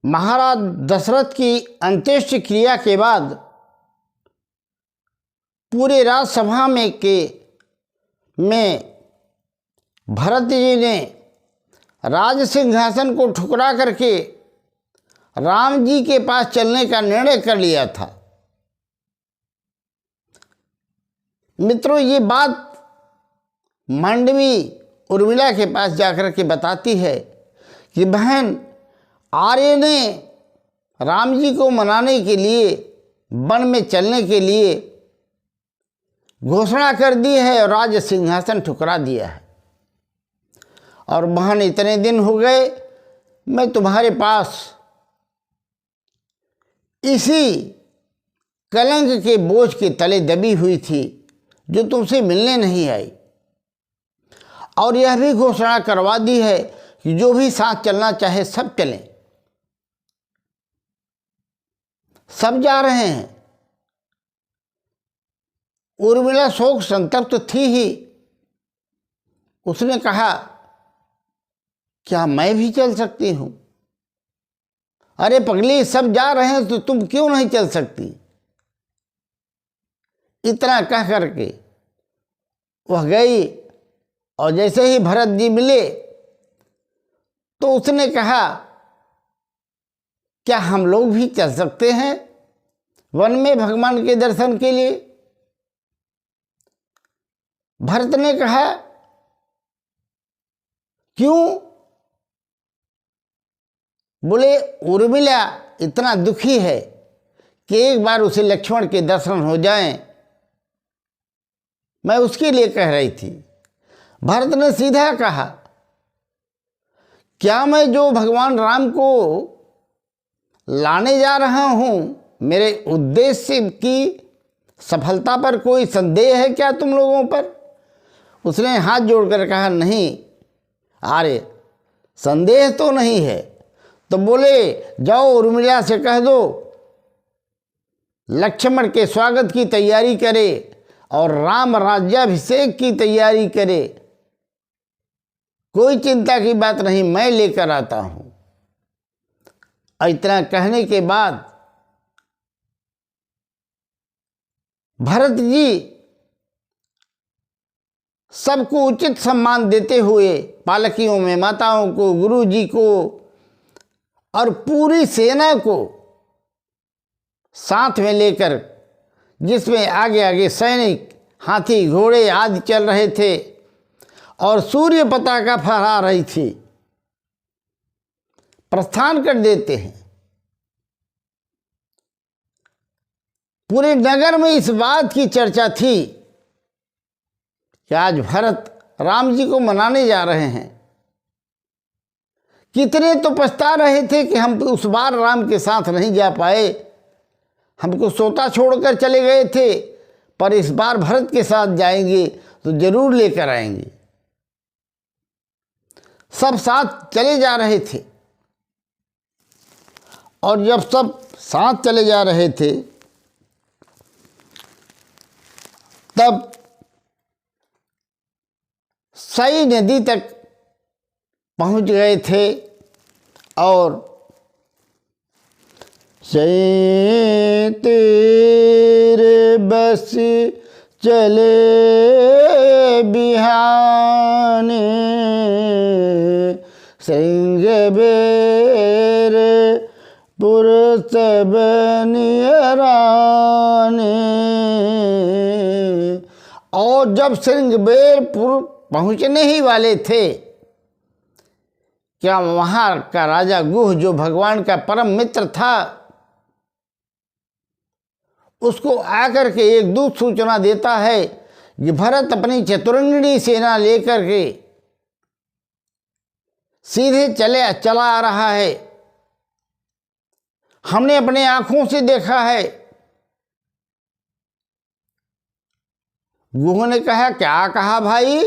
महाराज दशरथ की अंत्येष्टि क्रिया के बाद पूरे राजसभा में भरत जी ने राज सिंहासन को ठुकरा करके राम जी के पास चलने का निर्णय कर लिया था। मित्रों, ये बात मांडवी उर्मिला के पास जाकर के बताती है कि बहन, आर्य ने राम जी को मनाने के लिए वन में चलने के लिए घोषणा कर दी है और राज सिंहासन ठुकरा दिया है। और बहन, इतने दिन हो गए मैं तुम्हारे पास इसी कलंक के बोझ के तले दबी हुई थी जो तुमसे मिलने नहीं आई, और यह भी घोषणा करवा दी है कि जो भी साथ चलना चाहे सब चलें। सब जा रहे हैं। उर्मिला शोक संतप्त थी ही। उसने कहा, क्या मैं भी चल सकती हूं? अरे पगली, सब जा रहे हैं तो तुम क्यों नहीं चल सकती? इतना कह करके वह गई, और जैसे ही भरत जी मिले तो उसने कहा, क्या हम लोग भी चल सकते हैं वन में भगवान के दर्शन के लिए? भरत ने कहा, क्यों? बोले, उर्मिला इतना दुखी है कि एक बार उसे लक्ष्मण के दर्शन हो जाएं, मैं उसके लिए कह रही थी। भरत ने सीधा कहा, क्या मैं जो भगवान राम को लाने जा रहा हूं, मेरे उद्देश्य की सफलता पर कोई संदेह है क्या तुम लोगों पर? उसने हाथ जोड़कर कहा, नहीं आर्य, संदेह तो नहीं है। तो बोले, जाओ उर्मिला से कह दो लक्ष्मण के स्वागत की तैयारी करे और राम राज्याभिषेक की तैयारी करे। कोई चिंता की बात नहीं, मैं लेकर आता हूं। इतना कहने के बाद भरत जी सबको उचित सम्मान देते हुए पालकियों में माताओं को, गुरु जी को और पूरी सेना को साथ में लेकर, जिसमें आगे आगे सैनिक, हाथी, घोड़े आदि चल रहे थे और सूर्य पताका फहरा रही थी, प्रस्थान कर देते हैं। पूरे नगर में इस बात की चर्चा थी कि आज भरत राम जी को मनाने जा रहे हैं। कितने तो पछता रहे थे कि हम उस बार राम के साथ नहीं जा पाए, हमको सोता छोड़कर चले गए थे, पर इस बार भरत के साथ जाएंगे तो जरूर लेकर आएंगे। सब साथ चले जा रहे थे, और जब सब साथ चले जा रहे थे तब सई नदी तक पहुंच गए थे, और सई तेरे बस चले बिहाने, सिंह बेर पुर सब नियराने। और जब सिंहबेरपुर पहुंचने ही वाले थे, क्या वहां का राजा गुह, जो भगवान का परम मित्र था, उसको आकर के एक दूत सूचना देता है कि भरत अपनी चतुरंगिणी सेना लेकर के सीधे चला आ रहा है। हमने अपने आंखों से देखा है। गुह ने कहा, क्या कहा भाई?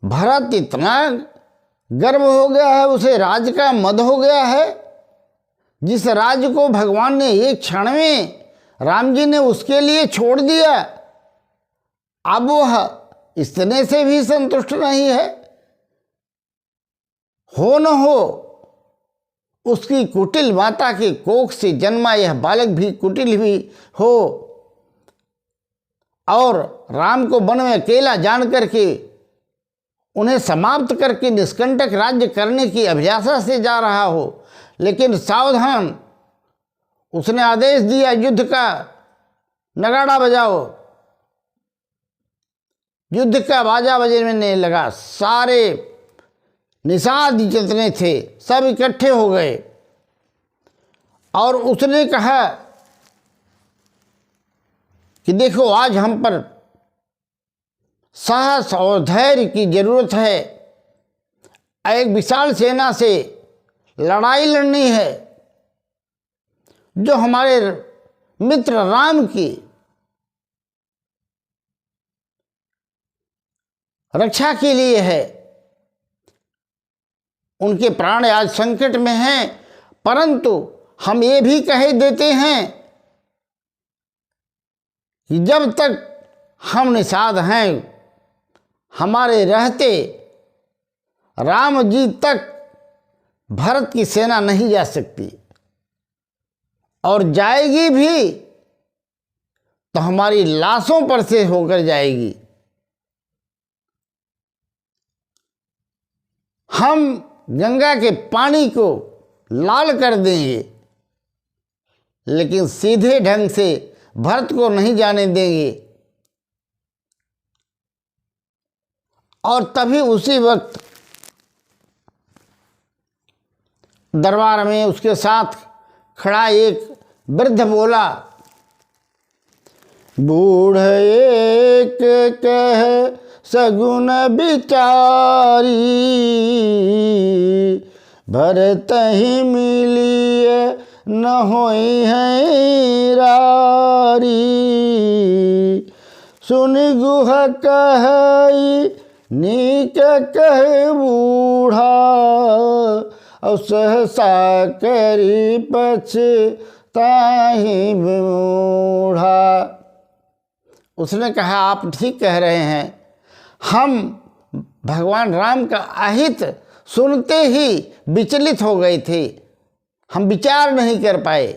भरत इतना गर्व हो गया है, उसे राज का मद हो गया है। जिस राज को भगवान ने एक क्षण में राम जी ने उसके लिए छोड़ दिया, अब वह इतने से भी संतुष्ट नहीं है। हो न हो उसकी कुटिल माता के कोख से जन्मा यह बालक भी कुटिल भी हो, और राम को वन में अकेला जान करके उन्हें समाप्त करके निष्कंटक राज्य करने की अभिलाषा से जा रहा हो। लेकिन सावधान, उसने आदेश दिया युद्ध का, नगाड़ा बजाओ। युद्ध का बाजा बजने लगा। सारे निषाद जितने थे सब इकट्ठे हो गए और उसने कहा कि देखो, आज हम पर साहस और धैर्य की जरूरत है। एक विशाल सेना से लड़ाई लड़नी है जो हमारे मित्र राम की रक्षा के लिए है। उनके प्राण आज संकट में हैं, परंतु हम ये भी कह देते हैं कि जब तक हम निषाद हैं, हमारे रहते राम जी तक भरत की सेना नहीं जा सकती, और जाएगी भी तो हमारी लाशों पर से होकर जाएगी। हम गंगा के पानी को लाल कर देंगे, लेकिन सीधे ढंग से भरत को नहीं जाने देंगे। और तभी उसी वक्त दरबार में उसके साथ खड़ा एक वृद्ध बोला, बूढ़ एक कह सगुन बिचारी, भरत ही मिलिए न होई है रारी। सुन गुह कही नीक कहे बूढ़ा, और सहसा करी पछताहि बूढ़ा। उसने कहा, आप ठीक कह रहे हैं। हम भगवान राम का आहित सुनते ही विचलित हो गए थे, हम विचार नहीं कर पाए।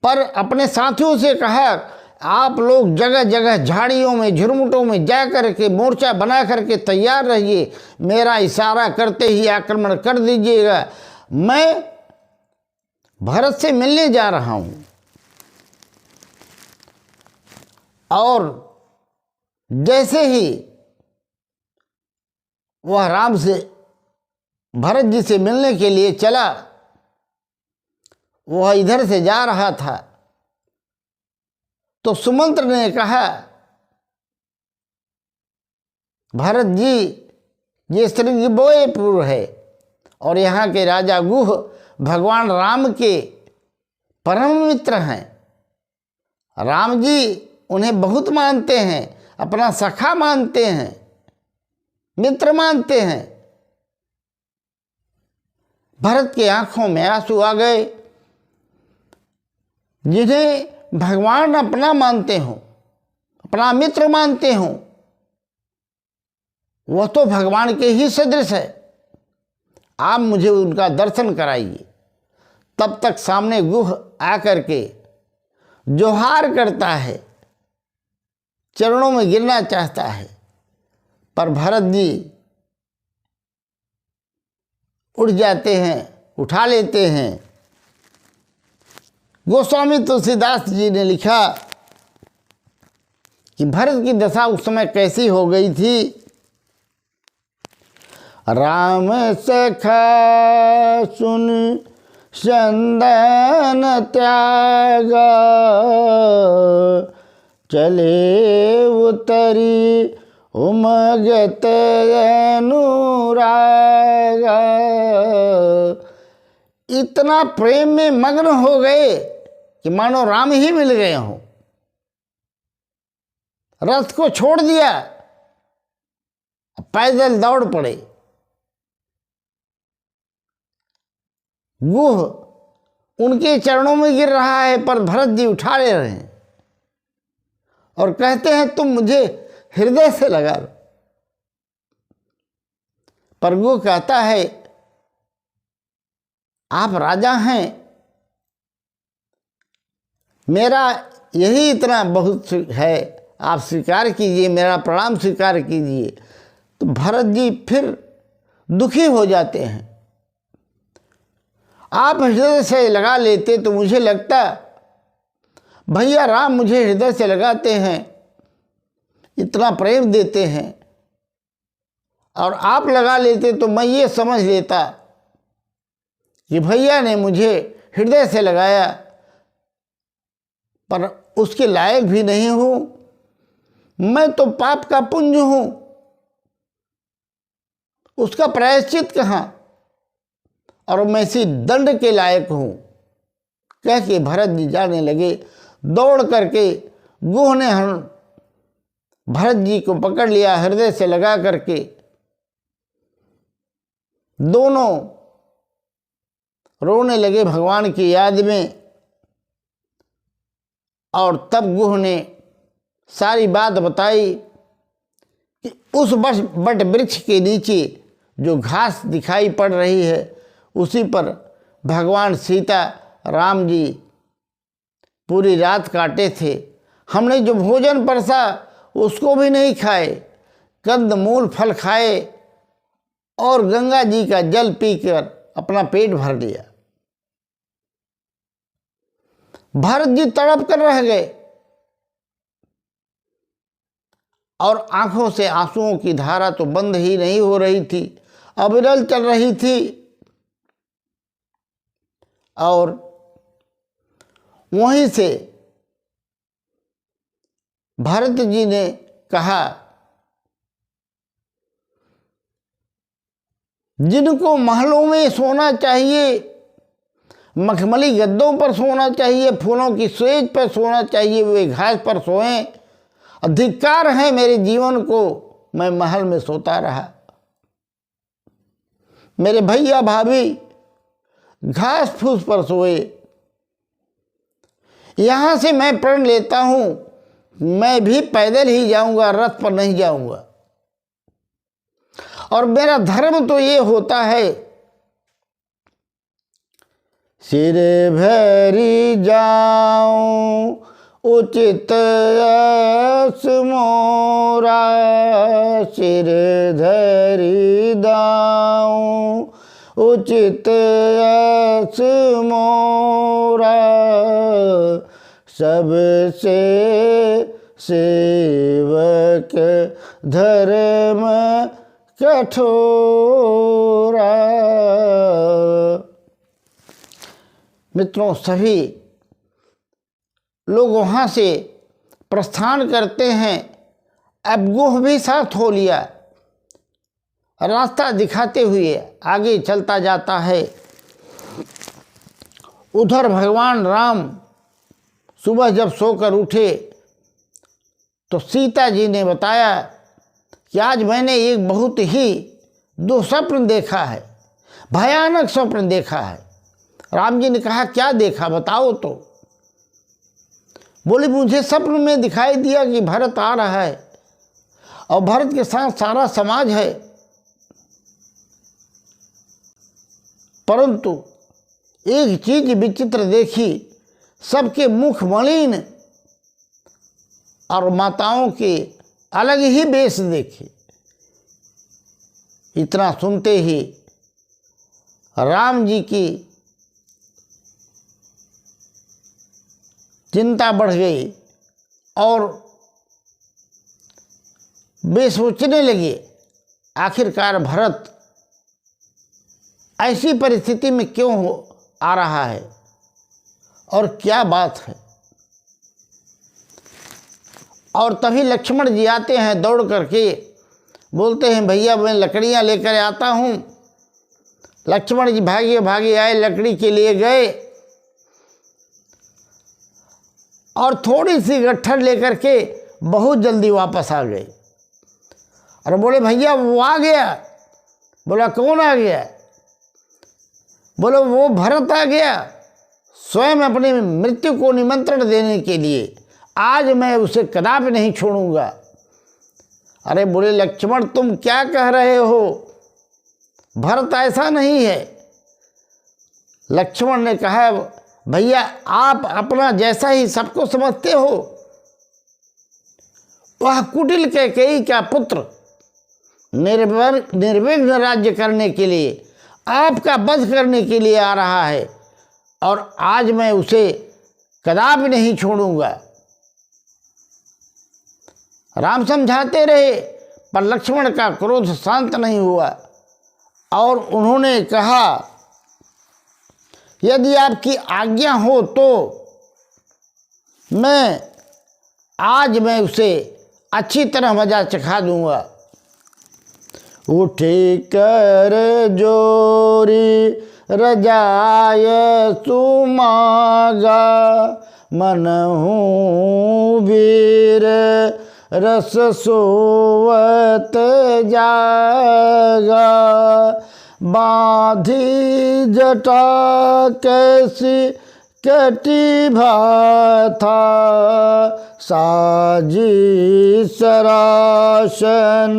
पर अपने साथियों से कहा, आप लोग जगह जगह झाड़ियों में झुरमुटों में जा कर के मोर्चा बना करके तैयार रहिए, मेरा इशारा करते ही आक्रमण कर दीजिएगा। मैं भरत से मिलने जा रहा हूं। और जैसे ही वह राम से भरत जी से मिलने के लिए चला, वह इधर से जा रहा था, तो सुमंत्र ने कहा, भरत जी ये श्रृंगबोयपुर है और यहाँ के राजा गुह भगवान राम के परम मित्र हैं। राम जी उन्हें बहुत मानते हैं, अपना सखा मानते हैं, मित्र मानते हैं। भरत की आंखों में आंसू आ गए। जिन्हें भगवान अपना मानते हो, अपना मित्र मानते हो, वह तो भगवान के ही सदृश है। आप मुझे उनका दर्शन कराइए। तब तक सामने गुह आकर के जोहार करता है, चरणों में गिरना चाहता है, पर भरत जी उठ जाते हैं, उठा लेते हैं। गोस्वामी तुलसीदास जी ने लिखा कि भरत की दशा उस समय कैसी हो गई थी। राम सखा सुन चंदन त्यागा, चले उतरी उमगत अनुरागा। इतना प्रेम में मग्न हो गए कि मानो राम ही मिल गए हों। रथ को छोड़ दिया, पैदल दौड़ पड़े। गुह उनके चरणों में गिर रहा है, पर भरत जी उठा ले रहे हैं और कहते हैं, तुम मुझे हृदय से लगा लो। पर वो कहता है आप राजा हैं, मेरा यही इतना बहुत है, आप स्वीकार कीजिए, मेरा प्रणाम स्वीकार कीजिए। तो भरत जी फिर दुखी हो जाते हैं। आप हृदय से लगा लेते तो मुझे लगता भैया राम मुझे हृदय से लगाते हैं, इतना प्रेम देते हैं, और आप लगा लेते तो मैं ये समझ लेता कि भैया ने मुझे हृदय से लगाया, पर उसके लायक भी नहीं हूँ, मैं तो पाप का पुंज हूँ, उसका प्रायश्चित कहाँ, और मैं इसी दंड के लायक हूँ। कह के भरत जी जाने लगे। दौड़ करके गुह ने भरत जी को पकड़ लिया, हृदय से लगा करके दोनों रोने लगे भगवान की याद में। और तब गुह ने सारी बात बताई कि उस बट वृक्ष के नीचे जो घास दिखाई पड़ रही है उसी पर भगवान सीता राम जी पूरी रात काटे थे। हमने जो भोजन परसा उसको भी नहीं खाए, कंद मूल फल खाए और गंगा जी का जल पीकर अपना पेट भर लिया। भरत जी तड़प कर रह गए और आंखों से आंसुओं की धारा तो बंद ही नहीं हो रही थी, अविरल चल रही थी। और वहीं से भरत जी ने कहा जिनको महलों में सोना चाहिए, मखमली गद्दों पर सोना चाहिए, फूलों की सेज पर सोना चाहिए, वे घास पर सोएं। अधिकार है मेरे जीवन को, मैं महल में सोता रहा। मेरे भैया भाभी घास फूस पर सोए। यहाँ से मैं प्रण लेता हूँ, मैं भी पैदल ही जाऊँगा, रथ पर नहीं जाऊँगा। और मेरा धर्म तो ये होता है सिर भरी जाऊं उचित यश मोरा, सिर धरी दाऊं उचित यश मोरा, सबसे सेवक धर्म कठोरा। मित्रों, सभी लोग वहाँ से प्रस्थान करते हैं। अब गुह भी साथ हो लिया, रास्ता दिखाते हुए आगे चलता जाता है। उधर भगवान राम सुबह जब सोकर उठे तो सीता जी ने बताया कि आज मैंने एक बहुत ही दुस्वप्न देखा है, भयानक स्वप्न देखा है। राम जी ने कहा क्या देखा, बताओ तो। बोले मुझे स्वप्न में दिखाई दिया कि भरत आ रहा है और भरत के साथ सारा समाज है, परंतु एक चीज विचित्र देखी, सबके मुख मलिन और माताओं के अलग ही वेश देखे। इतना सुनते ही राम जी की चिंता बढ़ गई और वे सोचने लगे आखिरकार भरत ऐसी परिस्थिति में क्यों आ रहा है और क्या बात है। और तभी लक्ष्मण जी आते हैं दौड़ करके, बोलते हैं भैया मैं लकड़ियाँ लेकर आता हूँ। लक्ष्मण जी भागे भागे आए, लकड़ी के लिए गए और थोड़ी सी गट्ठर लेकर के बहुत जल्दी वापस आ गए। और बोले भैया वो आ गया। बोला कौन आ गया? बोलो वो भरत आ गया, स्वयं अपनी मृत्यु को निमंत्रण देने के लिए। आज मैं उसे कदापि नहीं छोड़ूंगा। अरे बोले लक्ष्मण तुम क्या कह रहे हो? भरत ऐसा नहीं है। लक्ष्मण ने कहा, भैया आप अपना जैसा ही सबको समझते हो। वह कुटिल कैकेयी का पुत्र निर्विघ्न राज्य करने के लिए, आपका वध करने के लिए आ रहा है, और आज मैं उसे कदापि नहीं छोड़ूंगा। राम समझाते रहे, पर लक्ष्मण का क्रोध शांत नहीं हुआ, और उन्होंने कहा, यदि आपकी आज्ञा हो तो आज मैं उसे अच्छी तरह मजा चखा दूंगा। उठे कर जोरी रजाय सुमागा, मनहु वीर रस सोवत जागा। बांधी जटा कैसी कटी भाथा, साजी सरासन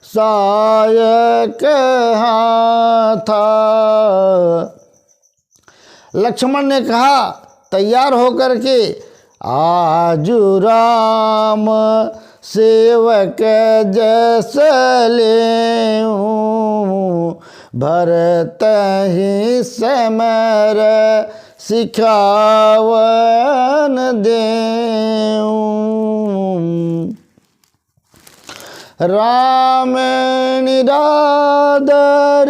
सायक हाथा। लक्ष्मण ने कहा, तैयार होकर के आजू राम सेवक जैस लेऊं, भरत ही समर सिखावन देऊं। राम निरादर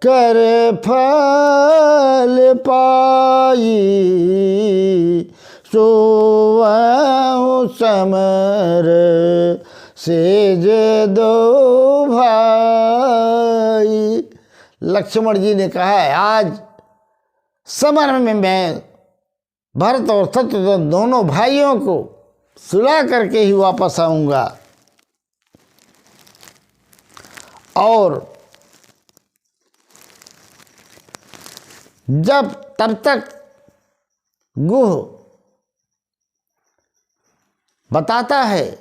कर फल पाई, सोवहुं समर सेज दो भाई। लक्ष्मण जी ने कहा, आज समर में मैं भरत और शत्रुघ्न दोनों भाइयों को सुला करके ही वापस आऊंगा। और तब तक गुह बताता है,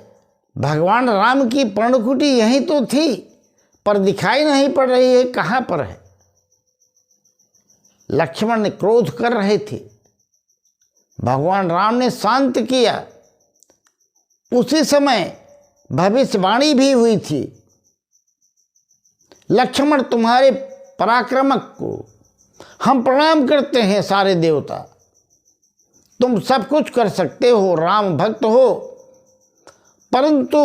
भगवान राम की पर्णकुटी यहीं तो थी, पर दिखाई नहीं पड़ रही है, कहाँ पर है। लक्ष्मण ने क्रोध कर रहे थे, भगवान राम ने शांत किया। उसी समय भविष्यवाणी भी हुई थी, लक्ष्मण तुम्हारे पराक्रमक को हम प्रणाम करते हैं, सारे देवता, तुम सब कुछ कर सकते हो, राम भक्त हो, परंतु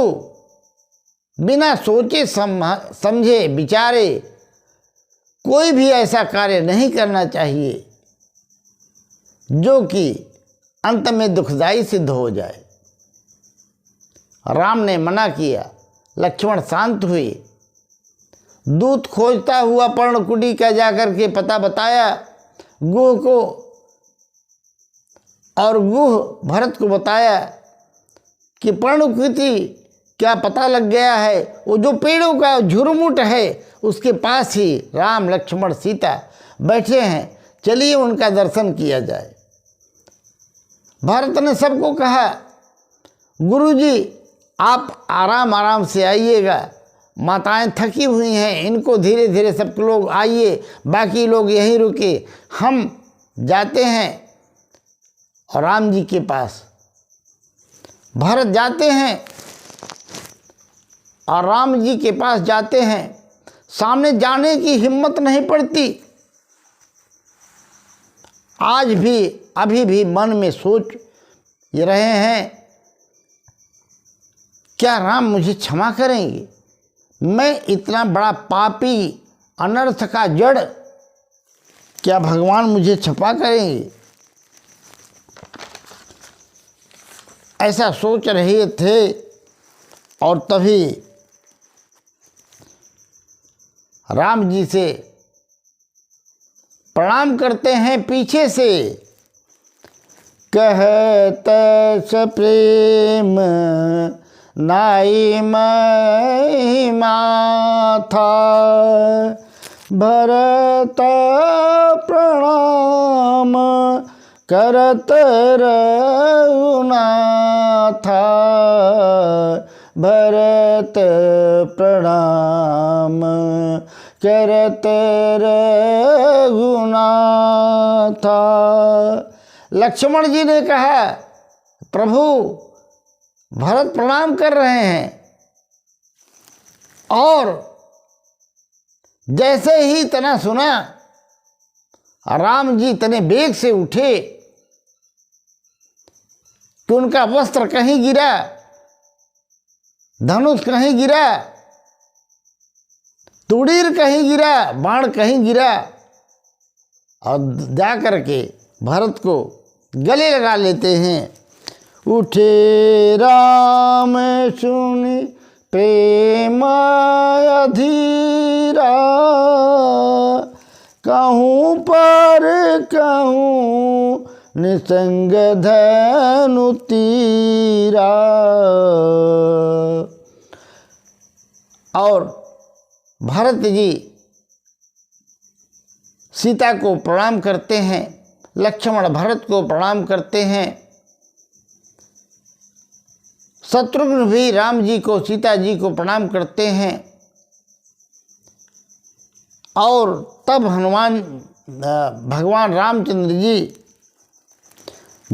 बिना सोचे समझे विचारे कोई भी ऐसा कार्य नहीं करना चाहिए जो कि अंत में दुखदायी सिद्ध हो जाए। राम ने मना किया, लक्ष्मण शांत हुए। दूत खोजता हुआ पर्णकुटी का जाकर के पता बताया गुह को, और गुह भरत को बताया कि पर्णकुटी क्या पता लग गया है, वो जो पेड़ों का झुरमुट है उसके पास ही राम लक्ष्मण सीता बैठे हैं, चलिए उनका दर्शन किया जाए। भरत ने सबको कहा, गुरुजी आप आराम आराम से आइएगा, माताएं थकी हुई हैं, इनको धीरे धीरे सब लोग आइए, बाकी लोग यहीं रुके, हम जाते हैं और राम जी के पास। भरत जाते हैं और राम जी के पास जाते हैं, सामने जाने की हिम्मत नहीं पड़ती। आज भी अभी भी मन में सोच रहे हैं, क्या राम मुझे क्षमा करेंगे? मैं इतना बड़ा पापी अनर्थ का जड़, क्या भगवान मुझे क्षमा करेंगे? ऐसा सोच रहे थे, और तभी राम जी से प्रणाम करते हैं पीछे से। कहत प्रेम नाई महिमा था, भरत प्रणाम करत रघुनाथा, भरत प्रणाम करत रघुनाथा। लक्ष्मण जी ने कहा, प्रभु भरत प्रणाम कर रहे हैं। और जैसे ही तना सुना, राम जी तने बेग से उठे कि उनका वस्त्र कहीं गिरा, धनुष कहीं गिरा, तुड़ीर कहीं गिरा, बाण कहीं गिरा, और जा करके भरत को गले लगा लेते हैं। उठे राम सुनि प्रेम अधीरा, कहूँ पर कहूँ निसंग धनु तीरा। और भरत जी सीता को प्रणाम करते हैं, लक्ष्मण भरत को प्रणाम करते हैं, शत्रुघ्न भी राम जी को, सीता जी को प्रणाम करते हैं। और तब भगवान रामचंद्र जी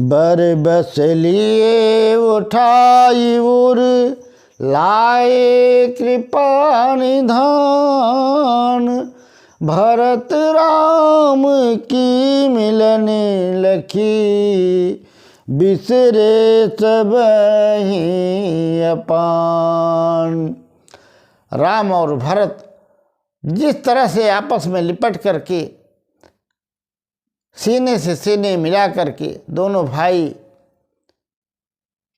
बर बस लिए उठाई उर लाए कृपा निधान, भरत राम की मिलने लखी, बिसरे सबहि अपान। राम और भरत जिस तरह से आपस में लिपट करके, सीने से सीने मिला करके दोनों भाई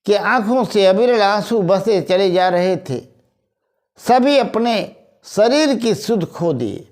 के आंखों से अविरल आंसू बसे चले जा रहे थे, सभी अपने शरीर की सुध खो दिए।